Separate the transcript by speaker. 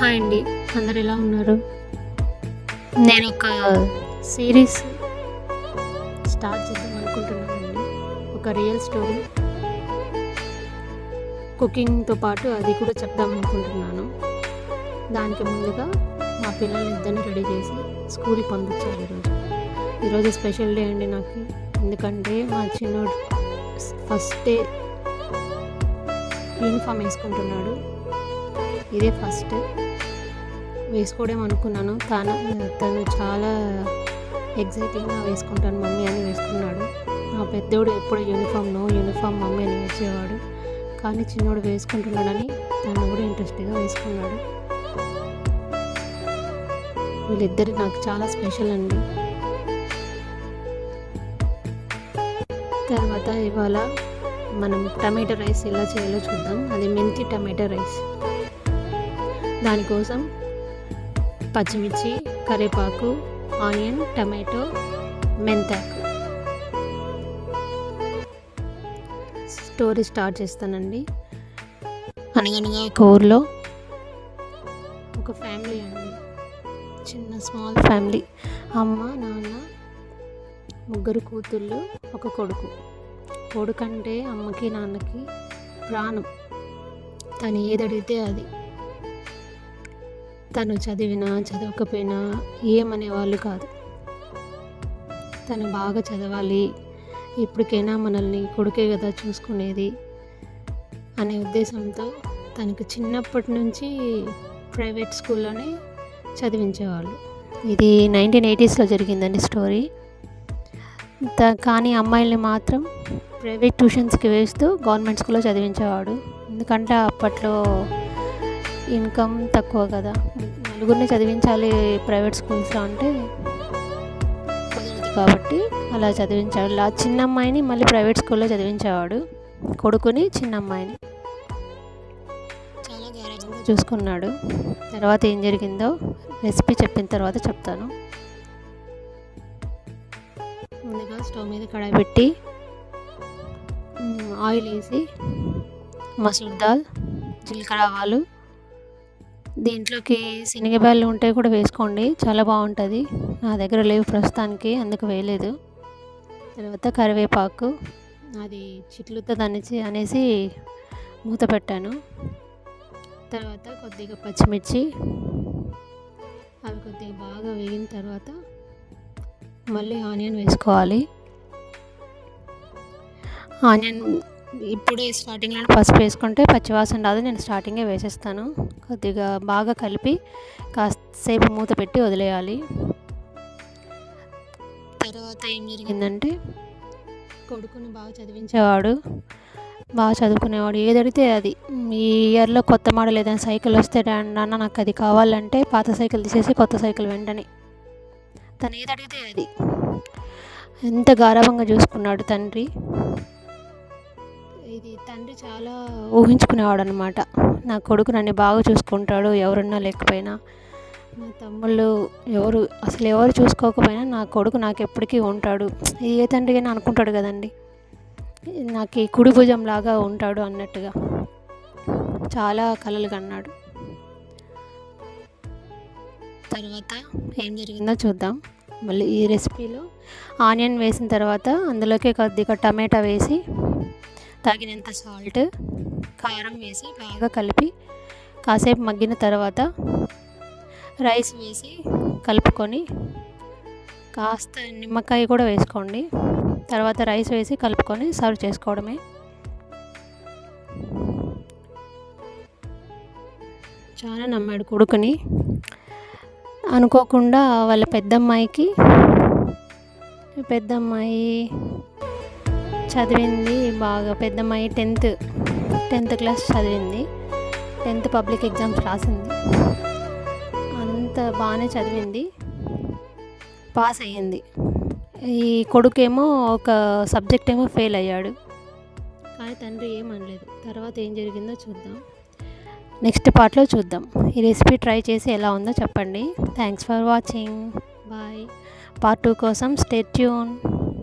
Speaker 1: Hi అండి, అందరు ఎలా ఉన్నారు? నేను ఒక సిరీస్ స్టార్ట్ చేద్దాం అనుకుంటున్నానండి. ఒక రియల్ స్టోరీ కుకింగ్తో పాటు అది కూడా చెప్దాం అనుకుంటున్నాను. దానికి ముందుగా మా పిల్లలిద్దరిని రెడీ చేసి స్కూల్కి పంపించాలి. ఈరోజు స్పెషల్ డే అండి నాకు. ఎందుకంటే మా చిన్నోడు ఫస్ట్ డే యూనిఫామ్ వేసుకుంటున్నాడు. ఇదే ఫస్ట్ వేసుకోవడం అనుకున్నాను. తను చాలా ఎగ్జైటింగ్గా వేసుకుంటాను మమ్మీ అని వేసుకున్నాడు. మా పెద్దోడు ఎప్పుడు నో యూనిఫామ్ మమ్మీ అని వేసేవాడు. కానీ చిన్నోడు వేసుకుంటున్నాడని తను కూడా ఇంట్రెస్ట్గా వేసుకున్నాడు. వీళ్ళిద్దరు నాకు చాలా స్పెషల్ అండి. తర్వాత ఇవాళ మనం టమాటో రైస్ ఎలా చేయాలో చూద్దాం. అది మెంతి టమాటో రైస్. దానికోసం పచ్చిమిర్చి, కరివేపాకు, ఆనియన్, టమాటో, మెంతాకు. స్టోరీ స్టార్ట్ చేస్తానండి. అనగనగా ఒక ఊర్లో ఒక ఫ్యామిలీ అండి, చిన్న స్మాల్ ఫ్యామిలీ. అమ్మ, నాన్న, ముగ్గురు కూతుళ్ళు, ఒక కొడుకు. కొడుకంటే అమ్మకి నాన్నకి ప్రాణం. తను ఏదడిగితే అది. తను చదివినా చదవకపోయినా ఏమనేవాళ్ళు కాదు. తను బాగా చదవాలి, ఇప్పటికైనా మనల్ని కొడుకే కదా చూసుకునేది అనే ఉద్దేశంతో తనకు చిన్నప్పటి నుంచి ప్రైవేట్ స్కూల్లోనే చదివించేవాళ్ళు. ఇది 1980sలో జరిగిందండి స్టోరీ. కానీ అమ్మాయిల్ని మాత్రం ప్రైవేట్ ట్యూషన్స్కి వేస్తూ గవర్నమెంట్ స్కూల్లో చదివించేవాడు. ఎందుకంటే అప్పట్లో ఇన్కమ్ తక్కువ కదా, నలుగురిని చదివించాలి ప్రైవేట్ స్కూల్స్లో అంటే కుదరదు. కాబట్టి అలా చదివించాడు. ఆ చిన్న అమ్మాయిని మళ్ళీ ప్రైవేట్ స్కూల్లో చదివించేవాడు. కొడుకుని, చిన్న అమ్మాయిని చాలా గారాబంగా చూసుకున్నాడు. తర్వాత ఏం జరిగిందో రెసిపీ చెప్పిన తర్వాత చెప్తాను. ముందుగా స్టవ్ మీద కడాయి పెట్టి ఆయిల్ వేసి మసూర్ దాల్, జీలకర్ర, ఆవాలు, దీంట్లోకి శనగబ్యాళ్ళు ఉంటే కూడా వేసుకోండి, చాలా బాగుంటుంది. నా దగ్గర లేవు ప్రస్తుతానికి, అందుకు వేయలేదు. తర్వాత కరివేపాకు, అది చిట్లుతుంది అనేసి మూత పెట్టాను. తర్వాత కొద్దిగా పచ్చిమిర్చి, అవి కొద్దిగా బాగా వేగిన తర్వాత మళ్ళీ ఆనియన్ వేసుకోవాలి. ఆనియన్ ఇప్పుడే స్టార్టింగ్లో పసుపు వేసుకుంటే పచ్చివాసన రాదు. నేను స్టార్టింగే వేసేస్తాను. కొద్దిగా బాగా కలిపి కాసేపు మూత పెట్టి వదిలేయాలి. తర్వాత ఏం జరిగిందంటే, కొడుకుని బాగా చదివించేవాడు, బాగా చదువుకునేవాడు. ఏదడితే అది. ఈ ఇయర్లో కొత్త మోడల్ ఏదైనా సైకిల్ వస్తే నాన్న నాకు అది కావాలంటే పాత సైకిల్ తీసేసి కొత్త సైకిల్ వెంటనే. తను ఏదడిగితే అది. ఎంత గారాబంగా చూసుకున్నాడు తండ్రి. ఇది తండ్రి చాలా ఊహించుకునేవాడు అనమాట. నా కొడుకు నన్ను బాగా చూసుకుంటాడు, ఎవరున్నా లేకపోయినా. నా తమ్ముళ్ళు ఎవరు చూసుకోకపోయినా నా కొడుకు నాకు ఎప్పటికీ ఉంటాడు. ఏ తండ్రికైనా అనుకుంటాడు కదండి, నాకు ఈ కుడి భుజం లాగా ఉంటాడు అన్నట్టుగా చాలా కలలు కన్నాడు. తర్వాత ఏం జరిగిందో చూద్దాం. మళ్ళీ ఈ రెసిపీలో ఆనియన్ వేసిన తర్వాత అందులోకి కొద్దిగా టమాటా వేసి, తగినంత సాల్ట్, కారం వేసి బాగా కలిపి కాసేపు మగ్గిన తర్వాత రైస్ వేసి కలుపుకొని, కాస్త నిమ్మకాయ కూడా వేసుకోండి. తర్వాత రైస్ వేసి కలుపుకొని సర్వ్ చేసుకోవడమే. చాలా నమ్మాడు కొడుకుని. అనుకోకుండా వాళ్ళ పెద్దమ్మాయి చదివింది బాగా. పెద్దమ్మాయి 10th క్లాస్ చదివింది. 10th పబ్లిక్ ఎగ్జామ్స్ రాసింది. అంత బాగానే చదివింది, పాస్ అయ్యింది. ఈ కొడుకేమో ఒక సబ్జెక్ట్ ఏమో ఫెయిల్ అయ్యాడు. కానీ తండ్రి ఏమనలేదు. తర్వాత ఏం జరిగిందో చూద్దాం, నెక్స్ట్ పార్ట్లో చూద్దాం. ఈ రెసిపీ ట్రై చేసి ఎలా ఉందో చెప్పండి. Thanks for watching. Bye. Part 2 కోసం స్టే ట్యూన్.